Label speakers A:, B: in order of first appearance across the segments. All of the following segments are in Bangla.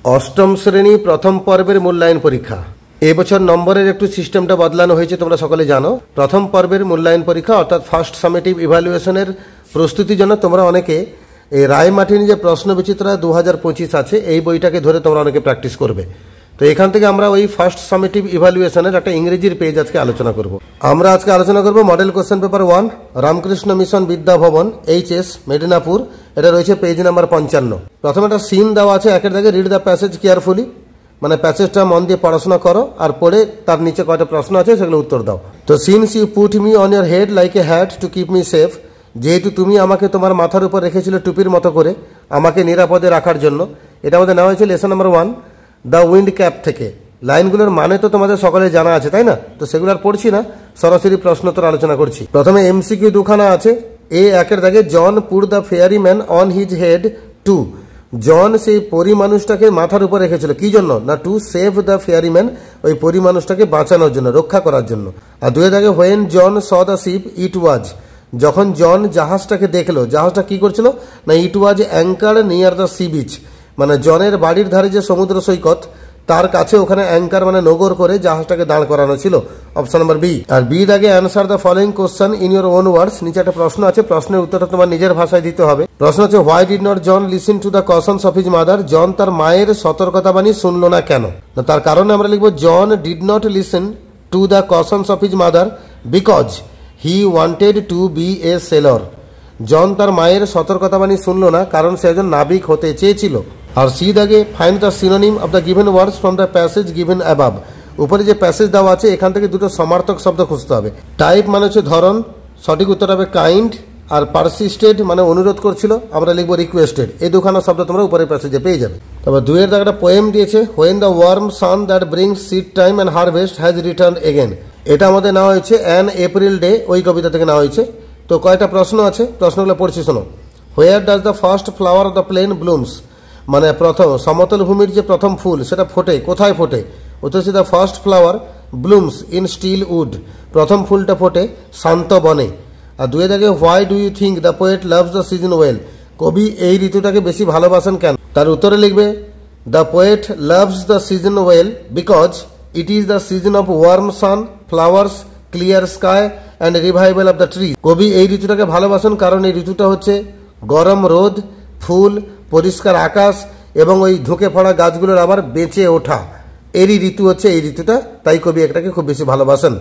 A: অষ্টম শ্রেণী প্রথম পর্বের মূল্যায়ন পরীক্ষা। এবছর নম্বরের একটু সিস্টেমটা বদলানো হয়েছে, তোমরা সকলে জানো। প্রথম পর্বের মূল্যায়ন পরীক্ষা অর্থাৎ ফার্স্ট সামেটিভ ইভ্যালুয়েশনের প্রস্তুতির জন্য তোমরা অনেকে এই রায় মার্টিন যে প্রশ্ন বিচিত্রা 2025 আছে এই বইটাকে ধরে তোমরা অনেকে প্র্যাকটিস করবে। তো এখান থেকে আমরা ওই ফার্স্ট সামেটিভ ইভ্যালুয়েশনের একটা ইংরেজির পেজ আজকে আলোচনা করব। আমরা আজকে আলোচনা করব model question paper 1 Ramakrishna mission Vidyabhavan HS Medinipur. এটা রয়েছে পেজ নাম্বার 55। প্রথমে একটা সিন দেওয়া আছে, একের দাগে রিড দ্য প্যাসেজ কেয়ারফুলি, মানে প্যাসেজটা মন দিয়ে পড়াশোনা করো আর পড়ে তার নিচে কয়টা প্রশ্ন আছে সেগুলো উত্তর দাও। তো since you put me on your head like a hat to keep me safe, যেহেতু তুমি আমাকে তোমার মাথার উপর রেখেছিলে টুপির মতো করে আমাকে নিরাপদে রাখার জন্য। এটা আমাদের নেওয়া হয়েছে lesson number 1 the wind cap থেকে। লাইনগুলোর মানে তো তোমাদের সকলে জানা আছে, তাই না? তো সেগুলো আর পড়ছি না, সরাসরি প্রশ্নোত্তর আলোচনা করছি। প্রথমে এমসিকিউ দুখানা আছে। এ একের দাগে John put the fairy man on his head to, John সেই পরি মানুষটাকে মাথার উপর রেখেছিল কি জন্য? না to save the fairy man, ওই পরি মানুষটাকে বাঁচানোর জন্য, রক্ষা করার জন্য। আর দুয়ের দাগে when John saw the ship it was, যখন জন জাহাজটাকে দেখলো, জাহাজটা কি করছিল? না it was anchor near the sea beach, মানে জনের বাড়ির ধারে যে সমুদ্র সৈকত তার কাছে ওখানে অ্যাঙ্কার মানে নগর করে জাহাজটাকে দাঁড় করানো ছিল। Option number B. আর বি দাগে answer the following question in your own words, নিচে একটা প্রশ্ন আছে, প্রশ্নের উত্তরটা তোমার নিজের ভাষায় দিতে হবে। প্রশ্ন হচ্ছে why did not John listen to the cautions of his mother, John তার মায়ের সতর্কতাবাণী শুনলো না কেন? তার কারণে আমরা লিখবো John did not listen to the cautions of his mother because he wanted to be a sailor, John তার মায়ের সতর্কতাবাণী শুনলো না কারণ সে একজন নাবিক হতে চেয়েছিল। আর সি দাগে find the synonym of the given words from the passage given above, উপরে যে প্যাসেজ দেওয়া আছে এখান থেকে দুটো সমার্থক শব্দ খুঁজতে হবে। টাইপ মানে হচ্ছে ধরন, সঠিক উত্তর হবে কাইন্ড। আর পারসিস্টেড মানে অনুরোধ করছিল, আমরা লিখবো রিকোয়েস্টেড। এই দুখানা শব্দ তোমরা উপরে প্যাসেজে পেয়ে যাবে। তারপর দুয়ের দাগে একটা পোয়েম দিয়েছে, when the warm sun that brings seed time and harvest has return again. এটা আমাদের নেওয়া হয়েছে অ্যান এপ্রিল ডে, ওই কবিতা থেকে নেওয়া হয়েছে। তো কয়টা প্রশ্ন আছে, প্রশ্নগুলো পড়ছি শোনো। Where does the first flower of the plain blooms, মানে প্রথম সমতল ভূমির যে প্রথম ফুল সেটা ফোটে, কোথায় ফোটে? উত্তর হচ্ছে the first flower blooms in still wood, প্রথম ফুলটা ফোটে শান্ত বনে। আর দুয়ে দাগে why do you think the poet loves the season well, কবি এই ঋতুটাকে বেশি ভালোবাসেন কেন? তার উত্তরে লিখবে the poet loves the season well because it is the season of warm sun, flowers, clear sky and revival of the tree. কবি এই ঋতুটাকে ভালোবাসেন কারণ এই ঋতুটা হচ্ছে গরম রোদ, ফুল, পরিষ্কার আকাশ এবং ওই ঝুঁকে পড়া গাছগুলোর আবার বেঁচে ওঠা, এরই ঋতু হচ্ছে এই ঋতুটা, তাই কবি এটাকে খুব বেশি ভালোবাসেন।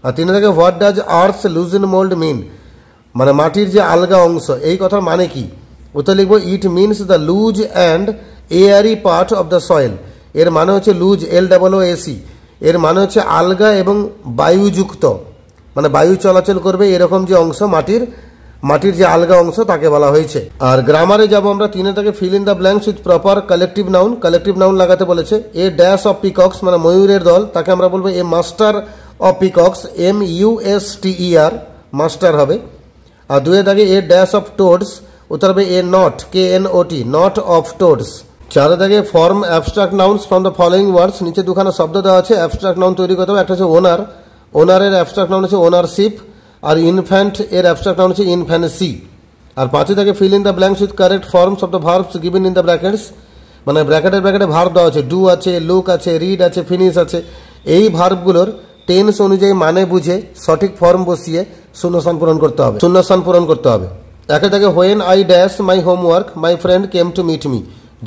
A: আর তিন থেকে what does earth's loosen mould mean, মানে মাটির যে আলগা অংশ, এই কথার মানে কি? উত্তর লিখবো it means the loose and airy part of the soil, এর মানে হচ্ছে লুজ LOOAC, এর মানে হচ্ছে আলগা এবং বায়ুযুক্ত, মানে বায়ু চলাচল করবে এরকম যে অংশ মাটির যে আলগা অংশ তাকে বলা হয়েছে। আর গ্রামারে যাব আমরা, তিনে থেকে fill in the blanks with proper collective noun, collective noun লাগাতে বলেছে। এ ড্যাশ অফ পিকক্স মানে ময়ূরের দল, তাকে আমরা বলবো a muster of peacocks, MUSTER, muster হবে। আর দুয়ে দাগে এ ড্যাশ অফ টোডস, উত্তর হবে এ নট, KNOT, নট অফ টোডস। চারে দাগে form abstract nouns from the following ওয়ার্ডস, নিচে দুখানা শব্দ দেওয়া আছে, অ্যাবস্ট্রাক্ট নাউন তৈরি করতে হবে। একটা হচ্ছে ওনার, ওনারের অ্যাবস্ট্রাক্ট নাউন হচ্ছে ওনারশিপ। আর ইনফ্যান্ট এর অ্যাবস্ট্রাক্ট নাউন হচ্ছে ইনফ্যান্সি। আর পাঁচে থেকে fill in the blanks with correct forms of the verbs given in the brackets, মানে ব্র্যাকেটে ভার্ব দেওয়া আছে, ডু আছে, লুক আছে, রিড আছে, ফিনিশ আছে। এই ভার্বগুলোর টেন্স অনুযায়ী মানে বুঝে সঠিক ফর্ম বসিয়ে শূন্যস্থান পূরণ করতে হবে। একে থেকে when I dash my homework my friend came to meet me,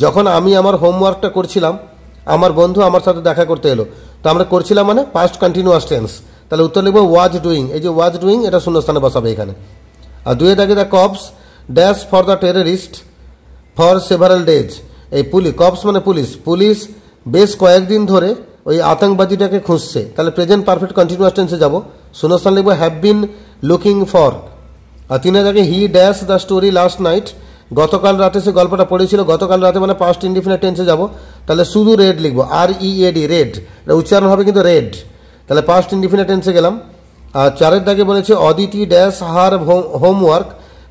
A: যখন আমি আমার হোমওয়ার্কটা করছিলাম আমার বন্ধু আমার সাথে দেখা করতে এলো। তো আমরা করছিলাম মানে পাস্ট কন্টিনিউয়াস টেন্স, তাহলে উত্তর লিখবো ওয়াজ ডুইং, এই যে ওয়াজ ডুইং এটা শূন্যস্থানে বসাবে এখানে। আর দুয়ে দাগে the corps dash for the terrorist for several days, এই কপস মানে পুলিশ বেশ কয়েকদিন ধরে ওই আতঙ্কবাদীটাকে খুঁজছে, তাহলে প্রেজেন্ট পারফেক্ট কন্টিনিউয়াস টেন্সে যাবো, শূন্যস্থান লিখবো হ্যাভ বিন লুকিং ফর। আর তিনে দাগে he dash the story last night, গতকাল রাতে সে গল্পটা পড়েছিল, গতকাল রাতে মানে পাস্ট ইনডিফিনিট টেন্সে যাবো, তাহলে শুধু রেড লিখবো, READ, রেড, এটা উচ্চারণ হবে কিন্তু রেড, তাহলে পাস্ট ইনডিফিনিট টেন্সে গেলাম। আর চারের দাগে বলেছে Aditi dash her homework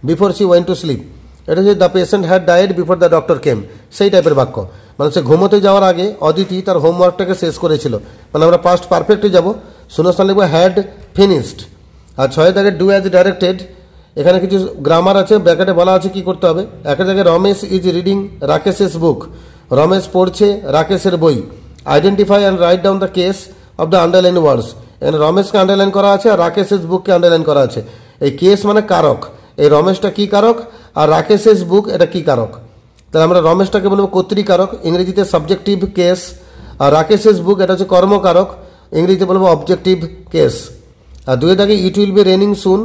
A: before she went to sleep, এটা হচ্ছে the patient had died before the doctor came, সেই টাইপের বাক্য, মানে সে ঘুমোতে যাওয়ার আগে অদিতি তার হোমওয়ার্কটাকে শেষ করেছিল, মানে আমরা পাস্ট পারফেক্টে যাবো, শূন্যস্থান লিখবো হ্যাড ফিনিশড। আর ছয়ের দাগে ডু অ্যাজ ডাইরেক্টেড, এখানে কিছু গ্রামার আছে, ব্র্যাকেটে বলা আছে কি করতে হবে। একের জায়গায় রমেশ ইজ রিডিং রাকেশেস বুক, রমেশ পড়ছে রাকেশের বই। Identify and write down the case of the underline words. এখানে রমেশকে আন্ডারলাইন করা আছে আর রাকেশের বুককে আন্ডারলাইন করা আছে। এই কেস মানে কারক, এই রমেশটা কি কারক আর রাকেশের বুক এটা কি কারক। তাহলে আমরা রমেশটাকে বলবো কর্তৃকারক, ইংরেজিতে সাবজেক্টিভ কেস, আর রাকেশের বুক এটা হচ্ছে কর্মকারক, ইংরেজিতে বলবো অবজেক্টিভ কেস। আর দুয়ে থাকে ইট উইল বি রেনিং সুন,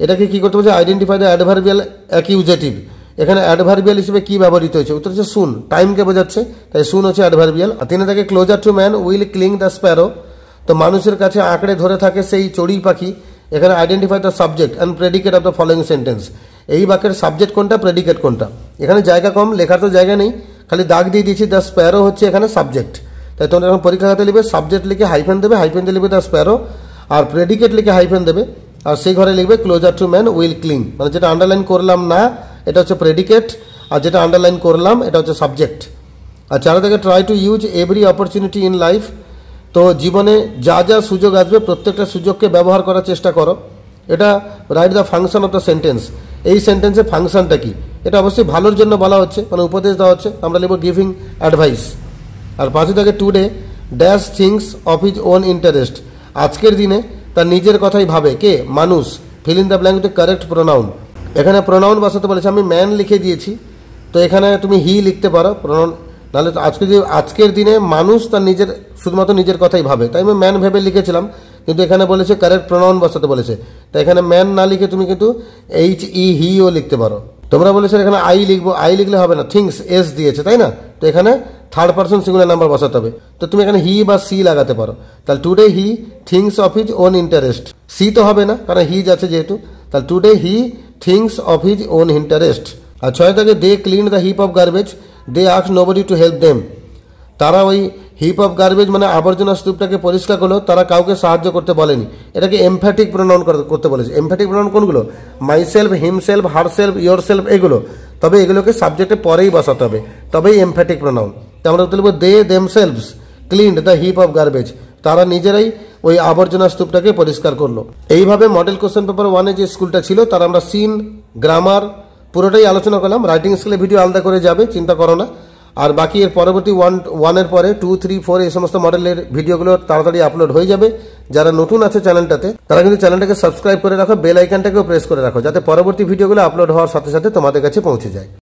A: এটাকে কি করতে বলছে আইডেন্টিফাই দ্য অ্যাডভার্বিয়াল অ্যাকিউজেটিভ। এখানে অ্যাডভার্বিয়াল হিসেবে কি ব্যবহৃত হয়েছে, উত্তর হচ্ছে সুন, টাইমকে বোঝাচ্ছে, তাই সুন হচ্ছে অ্যাডভার্বিয়াল। আর তিনে থাকে closer to man will cling the sparrow, তো মানুষের কাছে আঁকড়ে ধরে থাকে সেই চড়ুই পাখি। এখানে identify the subject and predicate of the following sentence, এই বাক্যের সাবজেক্ট কোনটা, প্রেডিকেট কোনটা। এখানে জায়গা কম, লেখার তো জায়গা নেই, খালি দাগ দিয়ে দিয়েছি, দ্য স্প্যারো হচ্ছে এখানে সাবজেক্ট। তাই তোমরা যখন পরীক্ষা খাতে লিখবে সাবজেক্ট লিখে হাইফেন দেবে, হাইফেন দিয়ে লিখবে দ্য স্প্যারো, আর প্রেডিকেট লিখে হাইফেন দেবে, আর সেই ঘরে লিখবে ক্লোজার টু ম্যান উইল ক্লিং। মানে যেটা আন্ডারলাইন করলাম না এটা হচ্ছে প্রেডিকেট, আর যেটা আন্ডারলাইন করলাম এটা হচ্ছে সাবজেক্ট। আর চার থেকে try to use every opportunity in life, তো জীবনে যা যা সুযোগ আসবে প্রত্যেকটা সুযোগকে ব্যবহার করার চেষ্টা করো। এটা write the function of the sentence, এই সেন্টেন্সের ফাংশনটা কি, এটা অবশ্যই ভালোর জন্য বলা হচ্ছে, মানে উপদেশ দেওয়া হচ্ছে, আমরা লিখব গিভিং অ্যাডভাইস। আর পাঁচে থাকে today dash things of his own interest, আজকের দিনে তার নিজের কথাই ভাবে কে, মানুষ। Fill in the blank with correct pronoun, এখানে প্রোনাউন বসাতে বলেছে, আমি ম্যান লিখে দিয়েছি, তো এখানে তুমি হি লিখতে পারো প্রোনাউন, নাহলে আজকের দিনে মানুষ তার নিজের শুধুমাত্র নিজের কথাই ভাবে, তাই আমি ম্যান ভেবে লিখেছিলাম, কিন্তু এখানে বলেছে কারেক্ট প্রোনাউন বসাতে বলেছে, তাই এখানে ম্যান না লিখে তুমি কিন্তু হি ও লিখতে পারো। তোমরা বলেছো এখানে আই লিখবো, আই লিখলে হবে না, থিংস এস দিয়েছে তাই না, তো এখানে থার্ড পার্সন সিঙ্গুলার নাম্বার বসাতে হবে, তো তুমি এখানে হি বা সি লাগাতে পারো। তাহলে today he thinks of his own interest, C তো হবে না কারণ হিজ আছে যেহেতু, তাহলে today he thinks of his own interest. আর ছয় থেকে they clean the heap of garbage, they ask nobody to help them, তারা ওই হিপ অফ গার্বেজ মানে আবর্জনা স্তূপটাকে পরিষ্কার করলো, তারা কাউকে সাহায্য করতে বলেনি, এটাকে এমফ্যাটিক প্রোনাউন করতে বলেছে। এমফ্যাটিক প্রোনাউন কোনগুলো, মাইসেলফ, হিমসেলফ, হারসেলফ, ইয়োরসেলফ, এগুলো, তবে এগুলোকে সাবজেক্টে পরেই বসাতে হবে, তবেই এমফ্যাটিক প্রোনাউন। তো আমরা বলব they themselves cleaned the heap of garbage, তারা নিজেরাই ওই আবর্জনা স্তূপটাকে পরিষ্কার করলো। এইভাবে মডেল কোশ্চেন পেপার 1-এ যে স্কুলটা ছিল তার আমরা সিন, গ্রামার পুরোটাই আলোচনা করলাম। রাইটিং স্কুলে ভিডিও আলাদা করে যাবে, চিন্তা করো না। আর বাকি এর পরবর্তী 1-এর পরে 2, 3, 4 এই সমস্ত মডেলের ভিডিওগুলো তাড়াতাড়ি আপলোড হয়ে যাবে। যারা নতুন আছে চ্যানেলটাতে তারা কিন্তু চ্যানেলটাকে সাবস্ক্রাইব করে রাখো, বেল আইকনটাকেও প্রেস করে রাখো, যাতে পরবর্তী ভিডিওগুলো আপলোড হওয়ার সাথে সাথে তোমাদের কাছে পৌঁছে যায়।